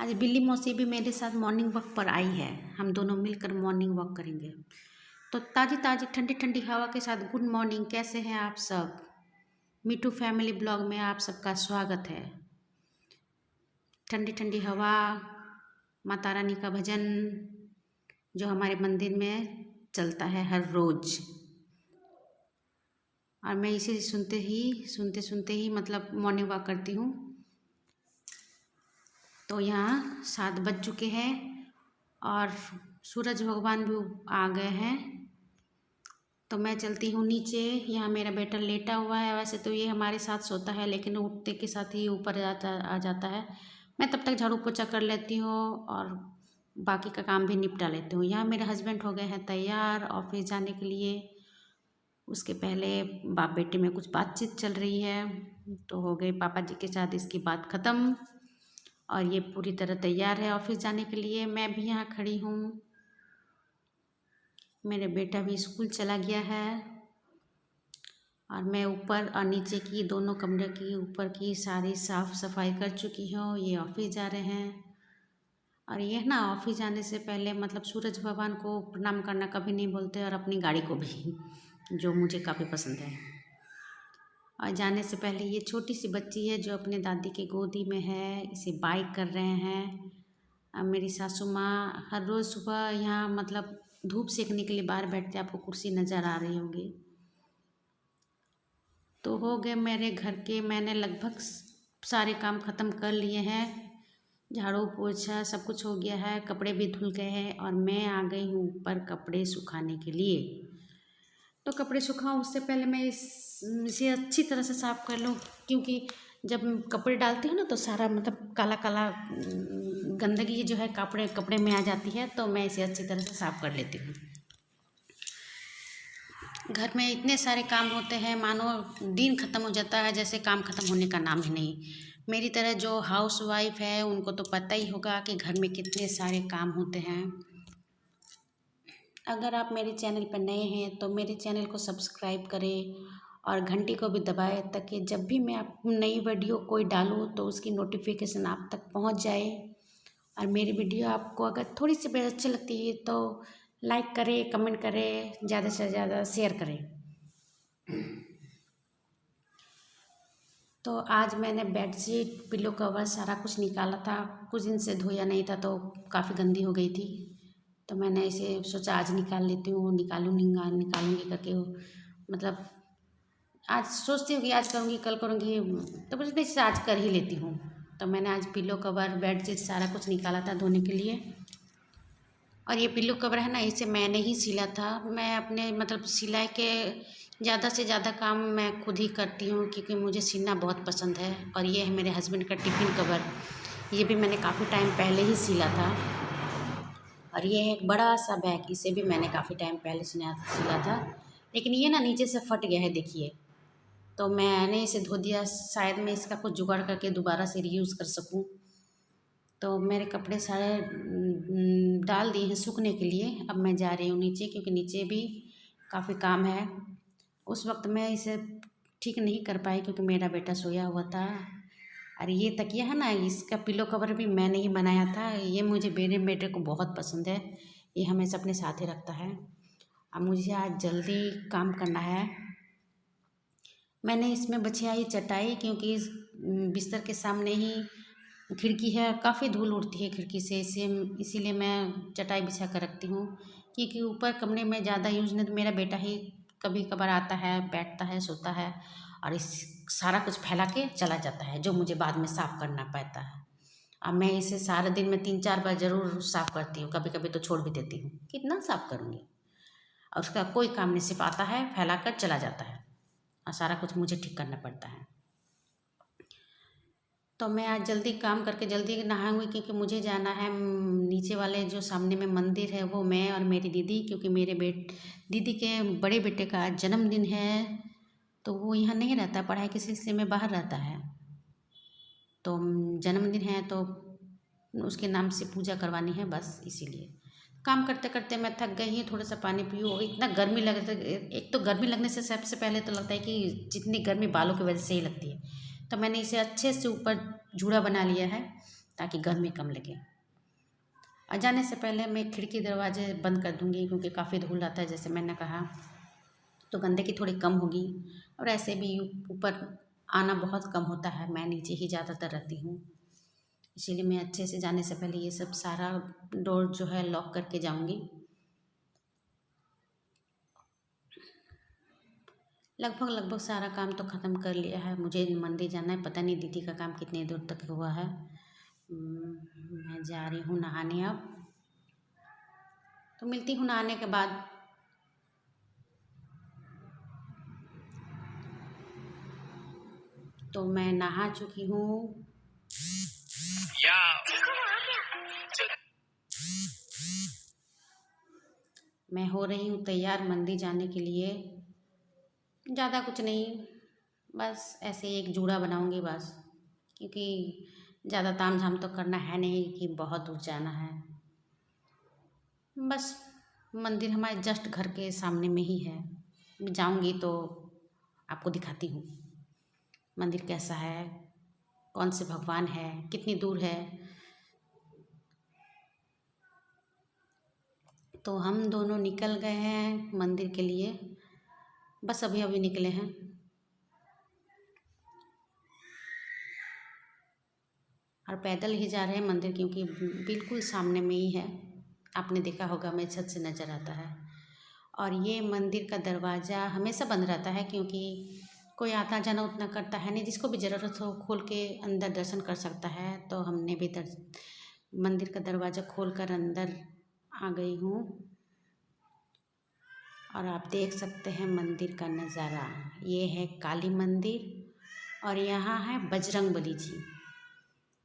आज बिल्ली मौसी भी मेरे साथ मॉर्निंग वॉक पर आई है। हम दोनों मिलकर मॉर्निंग वॉक करेंगे। तो ताज़ी ताज़ी ठंडी ठंडी हवा के साथ गुड मॉर्निंग, कैसे हैं आप सब। मीठू फैमिली ब्लॉग में आप सबका स्वागत है। ठंडी ठंडी हवा, माता रानी का भजन जो हमारे मंदिर में चलता है हर रोज़, और मैं इसे सुनते सुनते ही मतलब मॉर्निंग वॉक करती हूँ। तो यहाँ 7 बज चुके हैं और सूरज भगवान भी आ गए हैं। तो मैं चलती हूँ नीचे। यहाँ मेरा बेटा लेटा हुआ है। वैसे तो ये हमारे साथ सोता है, लेकिन उठते के साथ ही ऊपर आ जाता है। मैं तब तक झाड़ू पोछा कर लेती हूँ और बाकी का काम भी निपटा लेती हूँ। यहाँ मेरे हस्बैंड हो गए हैं तैयार ऑफिस जाने के लिए। उसके पहले बाप बेटे में कुछ बातचीत चल रही है, तो हो गई पापा जी के साथ इसकी बात ख़त्म और ये पूरी तरह तैयार है ऑफिस जाने के लिए। मैं भी यहाँ खड़ी हूँ। मेरा बेटा भी स्कूल चला गया है और मैं ऊपर और नीचे की दोनों कमरे की ऊपर की सारी साफ़ सफाई कर चुकी हूँ। ये ऑफिस जा रहे हैं और ये ना ऑफिस जाने से पहले मतलब सूरज भगवान को प्रणाम करना कभी नहीं बोलते, और अपनी गाड़ी को भी, जो मुझे काफ़ी पसंद है। और जाने से पहले ये छोटी सी बच्ची है जो अपने दादी के गोदी में है, इसे बाय कर रहे हैं। अब मेरी सासू माँ हर रोज़ सुबह यहाँ मतलब धूप सेकने के लिए बाहर बैठते, आपको कुर्सी नज़र आ रही होंगी। तो हो गए मेरे घर के, मैंने लगभग सारे काम ख़त्म कर लिए हैं। झाड़ू पोछा सब कुछ हो गया है, कपड़े भी धुल गए हैं और मैं आ गई हूँ ऊपर कपड़े सुखाने के लिए। तो कपड़े सुखाऊं उससे पहले मैं इसे अच्छी तरह से साफ़ कर लूँ, क्योंकि जब कपड़े डालती हूँ ना तो सारा मतलब काला काला गंदगी जो है कपड़े में आ जाती है। तो मैं इसे अच्छी तरह से साफ़ कर लेती हूँ। घर में इतने सारे काम होते हैं, मानो दिन ख़त्म हो जाता है जैसे काम ख़त्म होने का नाम ही नहीं। मेरी तरह जो हाउस वाइफ है उनको तो पता ही होगा कि घर में कितने सारे काम होते हैं। अगर आप मेरे चैनल पर नए हैं तो मेरे चैनल को सब्सक्राइब करें और घंटी को भी दबाएं, ताकि जब भी मैं आप नई वीडियो कोई डालूँ तो उसकी नोटिफिकेशन आप तक पहुंच जाए। और मेरी वीडियो आपको अगर थोड़ी सी भी अच्छी लगती है तो लाइक करें, कमेंट करें, ज़्यादा से ज़्यादा शेयर करें। तो आज मैंने बेडशीट, पिलो कवर सारा कुछ निकाला था। कुछ दिन से धोया नहीं था तो काफ़ी गंदी हो गई थी। तो मैंने इसे सोचा आज निकाल लेती हूँ, निकालूंगी करके मतलब आज सोचती हूँ कि आज करूँगी कल करूँगी, तो मुझे नहीं आज कर ही लेती हूँ। तो मैंने आज पिलो कवर, बेडशीट सारा कुछ निकाला था धोने के लिए। और ये पिलो कवर है ना, इसे मैंने ही सिला था। मैं अपने मतलब सिलाई के ज़्यादा से ज़्यादा काम मैं खुद ही करती हूँ, क्योंकि मुझे सिलना बहुत पसंद है। और ये है मेरे हस्बैंड का टिफ़िन कवर, ये भी मैंने काफ़ी टाइम पहले ही सिला था। और ये है एक बड़ा सा बैग, इसे भी मैंने काफ़ी टाइम पहले सिला था, लेकिन ये ना नीचे से फट गया है, देखिए। तो मैंने इसे धो दिया, शायद मैं इसका कुछ जुगाड़ करके दोबारा से रीयूज़ कर सकूं। तो मेरे कपड़े सारे डाल दिए हैं सूखने के लिए। अब मैं जा रही हूँ नीचे, क्योंकि नीचे भी काफ़ी काम है। उस वक्त मैं इसे ठीक नहीं कर पाई क्योंकि मेरा बेटा सोया हुआ था। और ये तकिया है ना, इसका पिलो कवर भी मैंने ही बनाया था। ये मुझे मेरे बेटे को बहुत पसंद है, ये हमेशा अपने साथ ही रखता है। अब मुझे आज जल्दी काम करना है। मैंने इसमें बिछाई चटाई, क्योंकि इस बिस्तर के सामने ही खिड़की है, काफ़ी धूल उड़ती है खिड़की से, इसीलिए मैं चटाई बिछा कर रखती हूँ। क्योंकि ऊपर कमरे में ज़्यादा यूज़ नहीं, तो मेरा बेटा ही कभी कभार आता है, बैठता है, सोता है और इस सारा कुछ फैला के चला जाता है, जो मुझे बाद में साफ़ करना पड़ता है। अब मैं इसे सारे दिन में 3-4 बार ज़रूर साफ़ करती हूँ, कभी कभी तो छोड़ भी देती हूँ, कितना साफ़ करूँगी। और उसका कोई काम नहीं, सिर्फ आता है, फैला कर चला जाता है और सारा कुछ मुझे ठीक करना पड़ता है। तो मैं आज जल्दी काम करके जल्दी नहाऊंगी, क्योंकि मुझे जाना है नीचे वाले जो सामने में मंदिर है, वो मैं और मेरी दीदी, क्योंकि मेरे दीदी के बड़े बेटे का आज जन्मदिन है। तो वो यहाँ नहीं रहता, पढ़ाई के सिलसिले में बाहर रहता है। तो जन्मदिन है तो उसके नाम से पूजा करवानी है, बस इसीलिए। काम करते करते मैं थक गई हूँ, थोड़ा सा पानी पीऊँ। इतना गर्मी लग रहा है, एक तो गर्मी लगने से सबसे पहले तो लगता है कि जितनी गर्मी बालों की वजह से ही लगती है। तो मैंने इसे अच्छे से ऊपर जूड़ा बना लिया है, ताकि गर्मी कम लगे। और जाने से पहले मैं खिड़की दरवाजे बंद कर दूँगी, क्योंकि काफ़ी धूल आता है जैसे मैंने कहा, तो गंदगी थोड़ी कम होगी। और ऐसे भी ऊपर आना बहुत कम होता है, मैं नीचे ही ज़्यादातर रहती हूँ, इसीलिए मैं अच्छे से जाने से पहले ये सब सारा डोर जो है लॉक करके जाऊँगी। लगभग सारा काम तो ख़त्म कर लिया है। मुझे मंदिर जाना है, पता नहीं दीदी का काम कितने दूर तक हुआ है। मैं जा रही हूँ नहाने अब, तो मिलती हूँ नहाने के बाद। तो मैं नहा चुकी हूँ। मैं हो रही हूँ तैयार मंदिर जाने के लिए। ज़्यादा कुछ नहीं, बस ऐसे एक जूड़ा बनाऊँगी बस, क्योंकि ज़्यादा ताम झाम तो करना है नहीं कि बहुत दूर जाना है। बस मंदिर हमारे जस्ट घर के सामने में ही है। जाऊँगी तो आपको दिखाती हूँ मंदिर कैसा है, कौन से भगवान है, कितनी दूर है। तो हम दोनों निकल गए हैं मंदिर के लिए, बस अभी अभी निकले हैं। और पैदल ही जा रहे हैं मंदिर, क्योंकि बिल्कुल सामने में ही है। आपने देखा होगा, मेरे छत से नज़र आता है। और ये मंदिर का दरवाज़ा हमेशा बंद रहता है, क्योंकि कोई आता जाना उतना करता है नहीं। जिसको भी ज़रूरत हो खोल के अंदर दर्शन कर सकता है। तो हमने भी मंदिर का दरवाज़ा खोल कर अंदर आ गई हूँ। और आप देख सकते हैं मंदिर का नज़ारा। ये है काली मंदिर और यहाँ है बजरंग बली जी।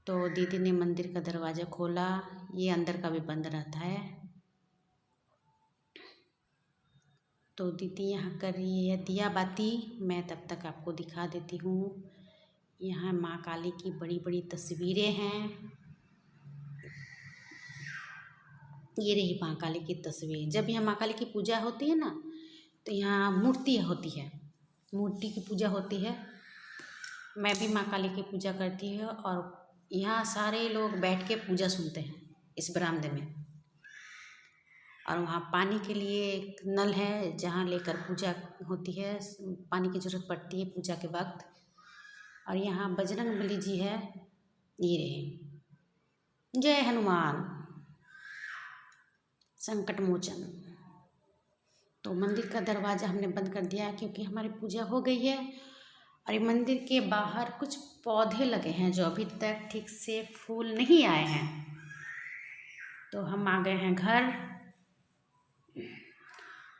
तो दीदी ने मंदिर का दरवाज़ा खोला, ये अंदर का भी बंद रहता है। तो दीदी यहाँ कर रही है दिया बाती, मैं तब तक आपको दिखा देती हूँ। यहाँ माँ काली की बड़ी बड़ी तस्वीरें हैं। ये रही माँ काली की तस्वीर। जब यहाँ माँ काली की पूजा होती है ना, तो यहाँ मूर्ति होती है, मूर्ति की पूजा होती है। मैं भी माँ काली की पूजा करती हूँ और यहाँ सारे लोग बैठ के पूजा सुनते हैं इस बरामदे में। और वहाँ पानी के लिए एक नल है, जहाँ लेकर पूजा होती है, पानी की ज़रूरत पड़ती है पूजा के वक्त। और यहाँ बजरंग बली जी है, ये रहे। जय हनुमान संकट मोचन। तो मंदिर का दरवाज़ा हमने बंद कर दिया, क्योंकि हमारी पूजा हो गई है। और ये मंदिर के बाहर कुछ पौधे लगे हैं जो अभी तक ठीक से फूल नहीं आए हैं। तो हम आ गए हैं घर,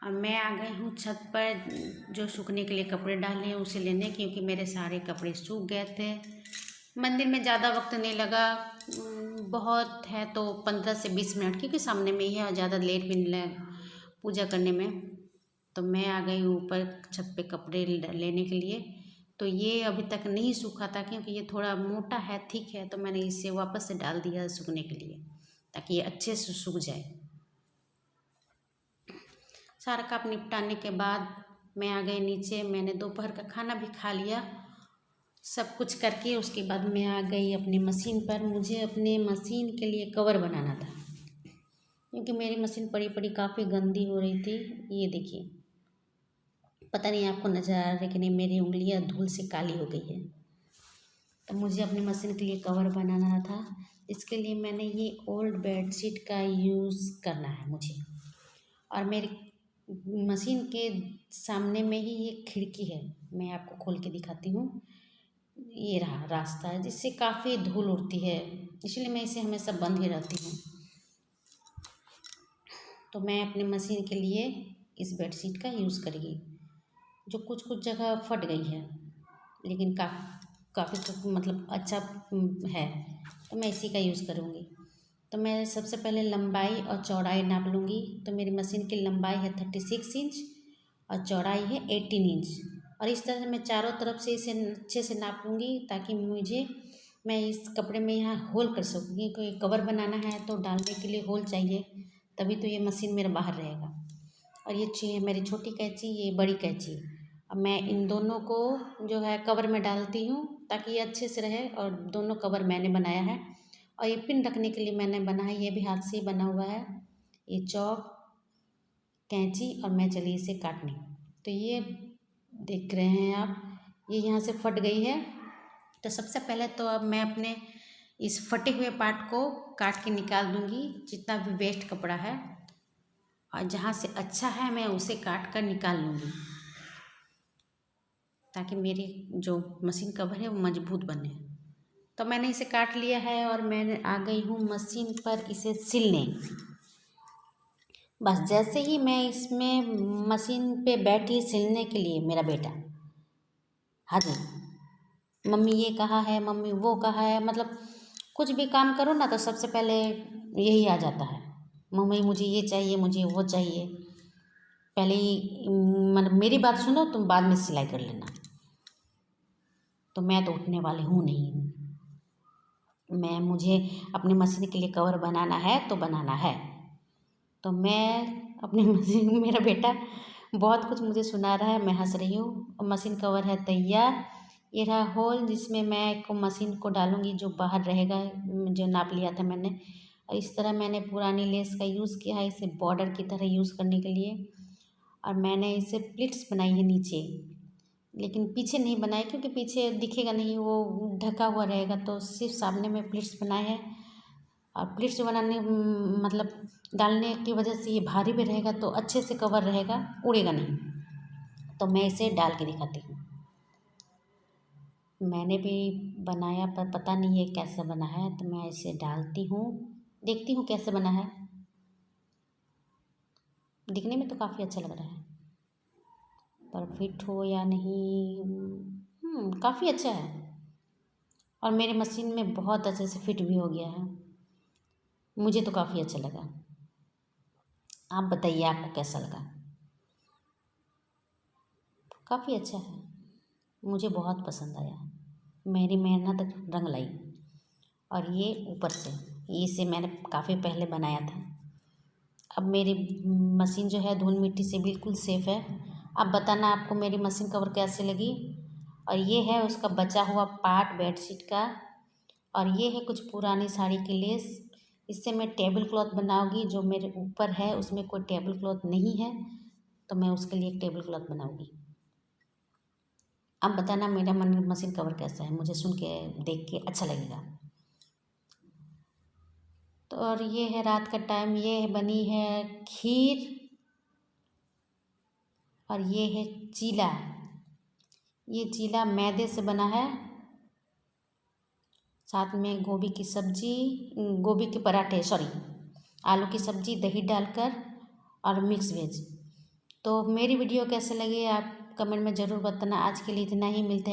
और मैं आ गई हूँ छत पर जो सूखने के लिए कपड़े डाले हैं उसे लेने, क्योंकि मेरे सारे कपड़े सूख गए थे। मंदिर में ज़्यादा वक्त नहीं लगा, बहुत है तो 15 से 20 मिनट, क्योंकि सामने में ही है और ज़्यादा लेट भी नहीं लगा पूजा करने में। तो मैं आ गई ऊपर छत पे कपड़े लेने के लिए। तो ये अभी तक नहीं सूखा था, क्योंकि ये थोड़ा मोटा है, थिक है, तो मैंने इसे वापस से डाल दिया सूखने के लिए, ताकि ये अच्छे से सूख जाए। सारा काम निपटाने के बाद मैं आ गई नीचे। मैंने दोपहर का खाना भी खा लिया, सब कुछ करके उसके बाद मैं आ गई अपनी मशीन पर। मुझे अपने मशीन के लिए कवर बनाना था, क्योंकि मेरी मशीन पड़ी पड़ी काफ़ी गंदी हो रही थी। ये देखिए, पता नहीं आपको नज़र आ रहा है कि नहीं, मेरी उंगलियां धूल से काली हो गई है। तो मुझे अपनी मशीन के लिए कवर बनाना था। इसके लिए मैंने ये ओल्ड बेडशीट का यूज़ करना है मुझे। और मेरी मशीन के सामने में ही ये खिड़की है, मैं आपको खोल के दिखाती हूँ। ये रहा रास्ता है, जिससे काफ़ी धूल उड़ती है, इसलिए मैं इसे हमेशा बंद ही रखती हूँ। तो मैं अपनी मशीन के लिए इस बेडशीट का यूज़ करूँगी, जो कुछ कुछ जगह फट गई है, लेकिन काफ़ी तो मतलब अच्छा है, तो मैं इसी का यूज़ करूँगी। तो मैं सबसे पहले लंबाई और चौड़ाई नाप लूँगी। तो मेरी मशीन की लंबाई है 36 इंच और चौड़ाई है 18 इंच। और इस तरह से मैं चारों तरफ से इसे अच्छे से नाप लूँगी, ताकि मैं इस कपड़े में यहाँ होल कर सकूँगी। कोई कवर बनाना है तो डालने के लिए होल चाहिए, तभी तो ये मशीन मेरा बाहर रहेगा। और ये मेरी छोटी कैंची, ये बड़ी कैंची। अब मैं इन दोनों को जो है कवर में डालती हूँ, ताकि ये अच्छे से रहे। और दोनों कवर मैंने बनाया है, और ये पिन रखने के लिए मैंने बना है, ये भी हाथ से ही बना हुआ है। ये चौक, कैंची और मैं चली इसे काटने। तो ये देख रहे हैं आप, ये यहाँ से फट गई है। तो सबसे पहले तो अब मैं अपने इस फटे हुए पार्ट को काट के निकाल दूँगी, जितना भी वेस्ट कपड़ा है, और जहाँ से अच्छा है मैं उसे काट कर निकाल लूँगी, ताकि मेरी जो मशीन कवर है वो मजबूत बने। तो मैंने इसे काट लिया है और मैं आ गई हूँ मशीन पर इसे सिलने। बस जैसे ही मैं इसमें मशीन पे बैठी सिलने के लिए, मेरा बेटा हाजिर, मम्मी ये कहा है, मम्मी वो कहा है, मतलब कुछ भी काम करो ना तो सबसे पहले यही आ जाता है, मम्मी मुझे ये चाहिए, मुझे वो चाहिए। पहले ही मतलब मेरी बात सुनो, तुम बाद में सिलाई कर लेना। तो मैं तो उठने वाली हूँ नहीं, मुझे अपनी मशीन के लिए कवर बनाना है तो बनाना है। तो मैं अपनी मशीन, मेरा बेटा बहुत कुछ मुझे सुना रहा है, मैं हंस रही हूँ। मशीन कवर है तैयार। ये रहा होल जिसमें मैं को मशीन को डालूँगी, जो बाहर रहेगा, जो नाप लिया था मैंने। और इस तरह मैंने पुरानी लेस का यूज़ किया है इसे बॉर्डर की तरह यूज़ करने के लिए। और मैंने इसे प्लिट्स बनाई है नीचे, लेकिन पीछे नहीं बनाई क्योंकि पीछे दिखेगा नहीं, वो ढका हुआ रहेगा। तो सिर्फ सामने में प्लिट्स बनाए हैं। और प्लिट्स बनाने मतलब डालने की वजह से ये भारी भी रहेगा तो अच्छे से कवर रहेगा, उड़ेगा नहीं। तो मैं इसे डाल के दिखाती हूँ। मैंने भी बनाया पर पता नहीं है कैसा बना है, तो मैं इसे डालती हूँ, देखती हूँ कैसे बना है। दिखने में तो काफ़ी अच्छा लग रहा है, पर फिट हो या नहीं, काफ़ी अच्छा है। और मेरे मशीन में बहुत अच्छे से फिट भी हो गया है, मुझे तो काफ़ी अच्छा लगा। आप बताइए आपको कैसा लगा। काफ़ी अच्छा है, मुझे बहुत पसंद आया, मेरी मेहनत रंग लाई। और ये ऊपर से, इसे मैंने काफ़ी पहले बनाया था। अब मेरी मशीन जो है धूल मिट्टी से बिल्कुल सेफ़ है। आप बताना आपको मेरी मशीन कवर कैसे लगी। और ये है उसका बचा हुआ पार्ट बेडशीट का। और ये है कुछ पुरानी साड़ी की लेस। इससे मैं टेबल क्लॉथ बनाऊंगी, जो मेरे ऊपर है उसमें कोई टेबल क्लॉथ नहीं है, तो मैं उसके लिए एक टेबल क्लॉथ बनाऊंगी। आप बताना मेरा मशीन कवर कैसा है, मुझे सुन के देख के अच्छा लगेगा। तो और ये है रात का टाइम, ये बनी है खीर, और ये है चीला। ये चीला मैदे से बना है, साथ में गोभी की सब्जी, गोभी के पराठे, सॉरी, आलू की सब्जी दही डालकर, और मिक्स वेज। तो मेरी वीडियो कैसे लगी आप कमेंट में ज़रूर बताना। आज के लिए इतना ही, मिलते हैं।